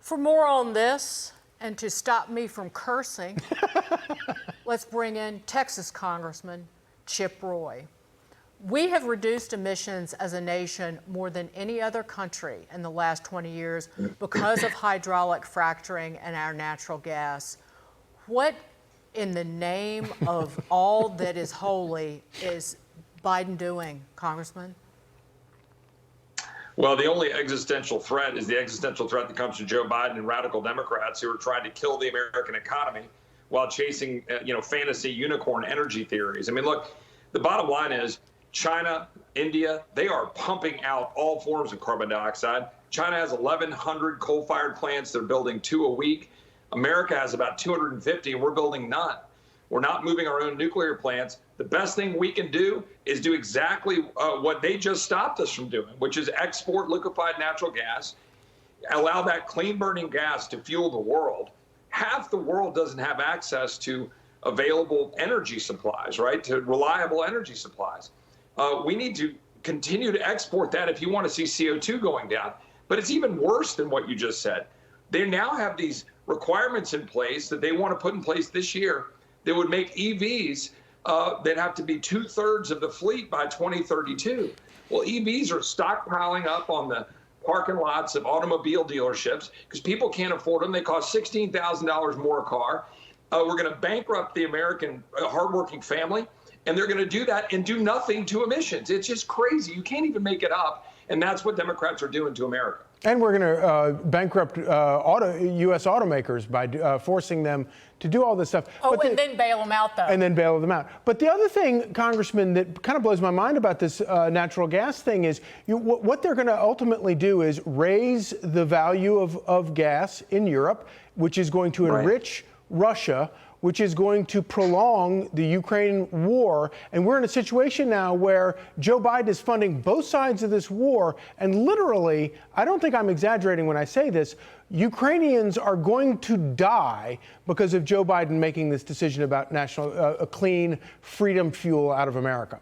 For more on this, and to stop me from cursing, let's bring in Texas Congressman Chip Roy. We have reduced emissions as a nation more than any other country in the last 20 years because of hydraulic fracturing and our natural gas. What in the name of all that is holy is Biden doing, Congressman? Well, the only existential threat is the existential threat that comes from Joe Biden and radical Democrats who are trying to kill the American economy while chasing, fantasy unicorn energy theories. I mean, look, the bottom line is China, India, they are pumping out all forms of carbon dioxide. China has 1,100 coal-fired plants. They're building 2 a week. America has about 250, and we're building none. We're not moving our own nuclear plants. The best thing we can do is do exactly what they just stopped us from doing, which is export liquefied natural gas, allow that clean burning gas to fuel the world. Half the world doesn't have access to available energy supplies, right? To reliable energy supplies. We need to continue to export that if you want to see CO2 going down. But it's even worse than what you just said. They now have these requirements in place that they want to put in place this year that would make EVs that have to be 2/3 of the fleet by 2032. Well, EVs are stockpiling up on the parking lots of automobile dealerships because people can't afford them. They cost $16,000 more a car. We're going to bankrupt the American hardworking family, and they're going to do that and do nothing to emissions. It's just crazy. You can't even make it up, and that's what Democrats are doing to America. And we're going to bankrupt U.S. automakers by forcing them to do all this stuff. Then bail them out, though. And then bail them out. But the other thing, Congressman, that kind of blows my mind about this natural gas thing is what they're going to ultimately do is raise the value of gas in Europe, which is going to enrich Russia, which is going to prolong the Ukraine war. And we're in a situation now where Joe Biden is funding both sides of this war. And literally, I don't think I'm exaggerating when I say this, Ukrainians are going to die because of Joe Biden making this decision about a clean freedom fuel out of America.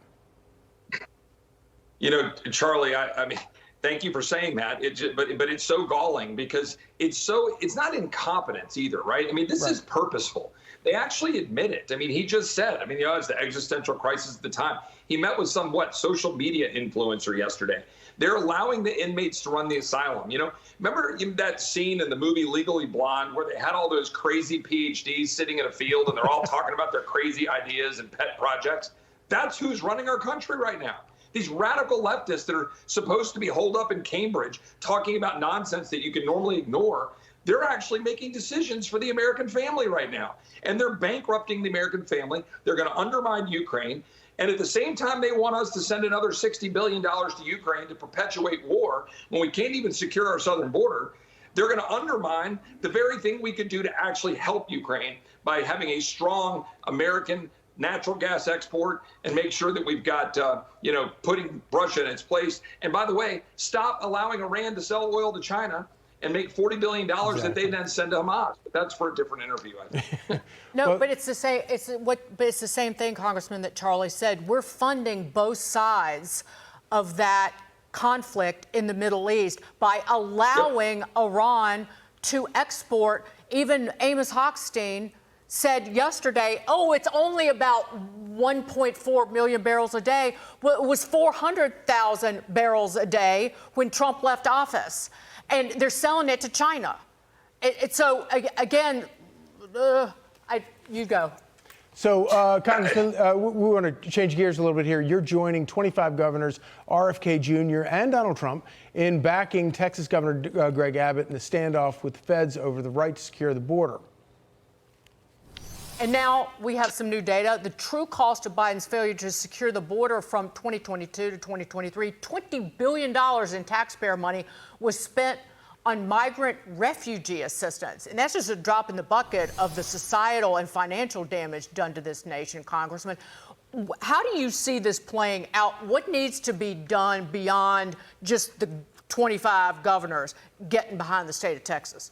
Charlie, I mean, thank you for saying that. But it's so galling because it's not incompetence either, right? I mean, this is purposeful. They actually admit it. I mean, he just said, it's the existential crisis at the time. He met with some, social media influencer yesterday. They're allowing the inmates to run the asylum. Remember that scene in the movie Legally Blonde where they had all those crazy PhDs sitting in a field and they're all talking about their crazy ideas and pet projects? That's who's running our country right now. These radical leftists that are supposed to be holed up in Cambridge talking about nonsense that you can normally ignore, they're actually making decisions for the American family right now. And they're bankrupting the American family. They're going to undermine Ukraine. And at the same time, they want us to send another $60 billion to Ukraine to perpetuate war when we can't even secure our southern border. They're going to undermine the very thing we could do to actually help Ukraine by having a strong American natural gas export and make sure that we've got, putting Russia in its place. And by the way, stop allowing Iran to sell oil to China and make $40 billion that they then send to Hamas. But that's for a different interview, I think. But it's the same. But it's the same thing, Congressman, that Charlie said. We're funding both sides of that conflict in the Middle East by allowing Iran to export. Even Amos Hochstein said yesterday, it's only about 1.4 million barrels a day. Well, it was 400,000 barrels a day when Trump left office. And they're selling it to China. So, again, you go. So, Congressman, we want to change gears a little bit here. You're joining 25 governors, RFK Jr. and Donald Trump, in backing Texas Governor Greg Abbott in the standoff with the feds over the right to secure the border. And now we have some new data. The true cost of Biden's failure to secure the border from 2022 to 2023, $20 billion in taxpayer money was spent on migrant refugee assistance. And that's just a drop in the bucket of the societal and financial damage done to this nation, Congressman. How do you see this playing out? What needs to be done beyond just the 25 governors getting behind the state of Texas?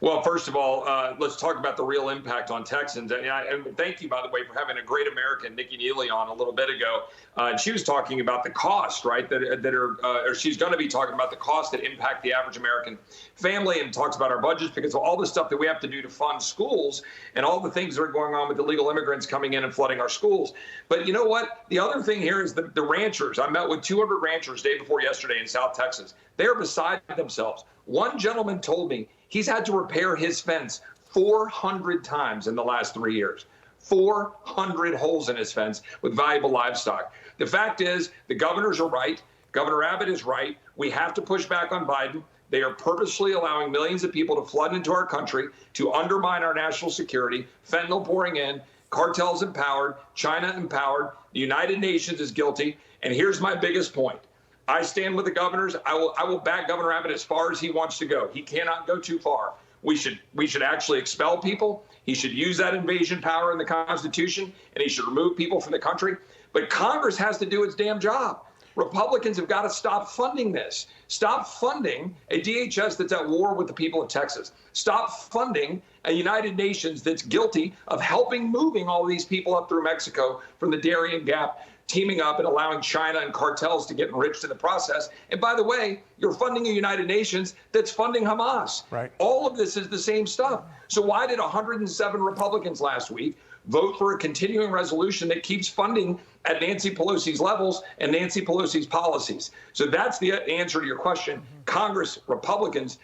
Well, first of all, let's talk about the real impact on Texans. And thank you, by the way, for having a great American, Nikki Neely, on a little bit ago. And she was talking about the cost, right? Or she's going to be talking about the cost that impact the average American family, and talks about our budgets because of all the stuff that we have to do to fund schools and all the things that are going on with illegal immigrants coming in and flooding our schools. But you know what? The other thing here is the ranchers. I met with 200 ranchers day before yesterday in South Texas. They're beside themselves. One gentleman told me he's had to repair his fence 400 times in the last 3 years. 400 holes in his fence with valuable livestock. The fact is, the governors are right. Governor Abbott is right. We have to push back on Biden. They are purposely allowing millions of people to flood into our country to undermine our national security, fentanyl pouring in, cartels empowered, China empowered, the United Nations is guilty. And here's my biggest point. I stand with the governors. I will back Governor Abbott as far as he wants to go. He cannot go too far. We should actually expel people. He should use that invasion power in the Constitution, and he should remove people from the country. But Congress has to do its damn job. Republicans have got to stop funding this. Stop funding a DHS that's at war with the people of Texas. Stop funding a United Nations that's guilty of helping moving all these people up through Mexico from the Darien Gap, teaming up and allowing China and cartels to get enriched in the process. And by the way, you're funding a United Nations that's funding Hamas. Right. All of this is the same stuff. So why did 107 Republicans last week vote for a continuing resolution that keeps funding at Nancy Pelosi's levels and Nancy Pelosi's policies? So that's the answer to your question. Congress, Republicans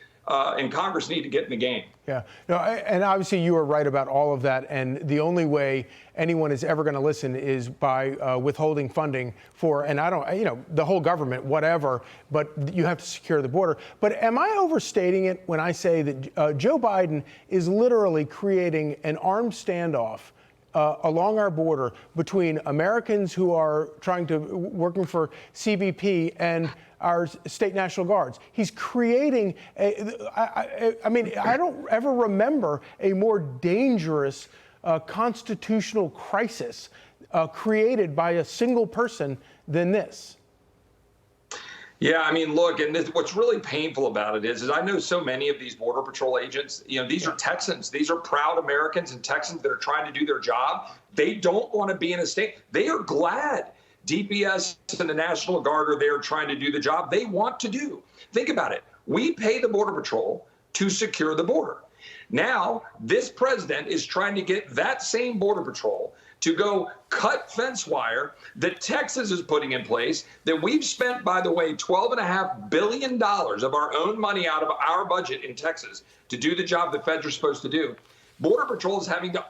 in Congress need to get in the game. Yeah, no, and obviously you are right about all of that. And the only way anyone is ever going to listen is by withholding funding for, and I don't, the whole government, whatever, but you have to secure the border. But am I overstating it when I say that Joe Biden is literally creating an armed standoff along our border between Americans who are working for CBP and our state National Guards? He's creating I mean, I don't ever remember a more dangerous constitutional crisis created by a single person than this. Yeah, I mean, look, and what's really painful about it is I know so many of these Border Patrol agents, these are Texans. These are proud Americans and Texans that are trying to do their job. They don't want to be in a state. They are glad DPS and the National Guard are there trying to do the job they want to do. Think about it. We pay the Border Patrol to secure the border. Now, this president is trying to get that same Border Patrol to go cut fence wire that Texas is putting in place, that we've spent, by the way, $12.5 billion of our own money out of our budget in Texas to do the job the feds are supposed to do. Border Patrol is having to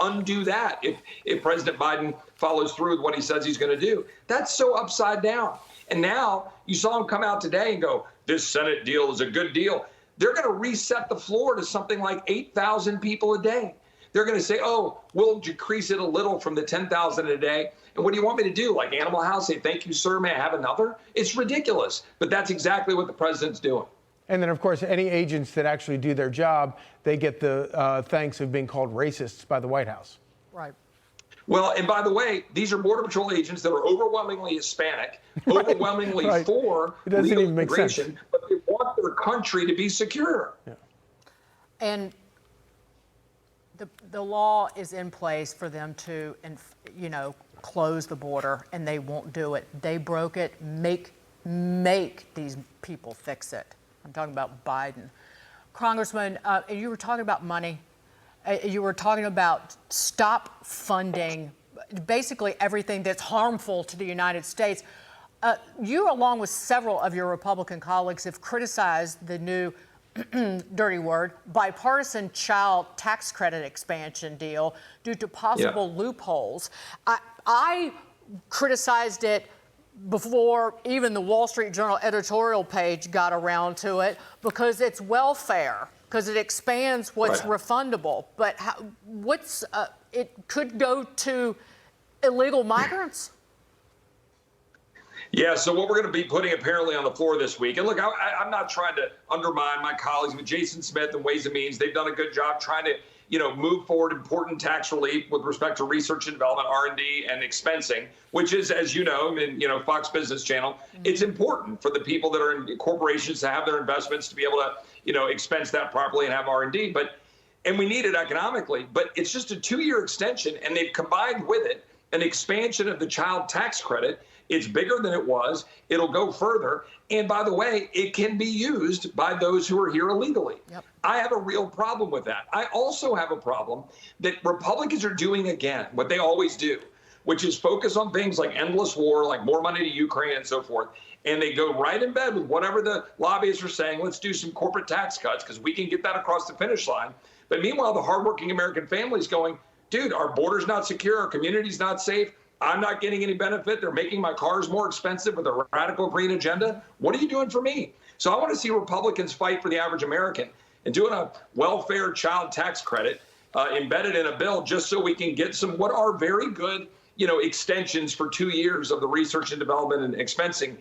undo that if President Biden follows through with what he says he's going to do. That's so upside down. And now you saw him come out today and go, this Senate deal is a good deal. They're going to reset the floor to something like 8,000 people a day. They're going to say, oh, we'll decrease it a little from the 10,000 a day. And what do you want me to do? Like Animal House, say, thank you, sir, may I have another? It's ridiculous. But that's exactly what the president's doing. And then, of course, any agents that actually do their job, they get the thanks of being called racists by the White House. Right. Well, and by the way, these are Border Patrol agents that are overwhelmingly Hispanic, overwhelmingly right. for it doesn't legal even make immigration, sense. but they want their country to be secure. Yeah. And the law is in place for them to, close the border, and they won't do it. They broke it. Make these people fix it. I'm talking about Biden. Congressman, you were talking about money. You were talking about stop funding basically everything that's harmful to the United States. You, along with several of your Republican colleagues, have criticized the new, dirty word, bipartisan child tax credit expansion deal due to possible loopholes. I criticized it before even the Wall Street Journal editorial page got around to it because it's welfare, because it expands what's refundable. But it could go to illegal migrants? Yeah, so what we're going to be putting apparently on the floor this week, and look, I'm not trying to undermine my colleagues with Jason Smith and Ways and Means. They've done a good job trying to, move forward important tax relief with respect to research and development, R&D, and expensing, which is, as you know, Fox Business Channel, it's important for the people that are in corporations to have their investments to be able to, expense that properly and have R&D. And we need it economically, but it's just a 2-year extension, and they've combined with it an expansion of the child tax credit. It's bigger than it was. It'll go further. And by the way, it can be used by those who are here illegally. Yep. I have a real problem with that. I also have a problem that Republicans are doing again what they always do, which is focus on things like endless war, like more money to Ukraine and so forth. And they go right in bed with whatever the lobbyists are saying. Let's do some corporate tax cuts because we can get that across the finish line. But meanwhile, the hardworking American family is going, dude, our border's not secure, our community's not safe. I'm not getting any benefit. They're making my cars more expensive with a radical green agenda. What are you doing for me? So I want to see Republicans fight for the average American and doing a welfare child tax credit embedded in a bill just so we can get some what are very good, extensions for 2 years of the research and development and expensing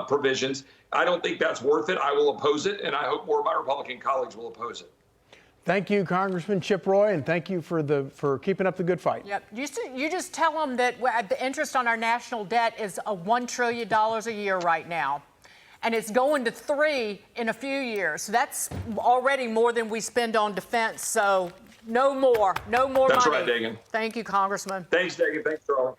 provisions. I don't think that's worth it. I will oppose it, and I hope more of my Republican colleagues will oppose it. Thank you, Congressman Chip Roy, and thank you for keeping up the good fight. Yep. You just tell them that the interest on our national debt is $1 trillion a year right now, and it's going to 3 in a few years. So that's already more than we spend on defense. So no more money. That's right, Dagan. Thank you, Congressman. Thanks, Dagan. Thanks, Charlie.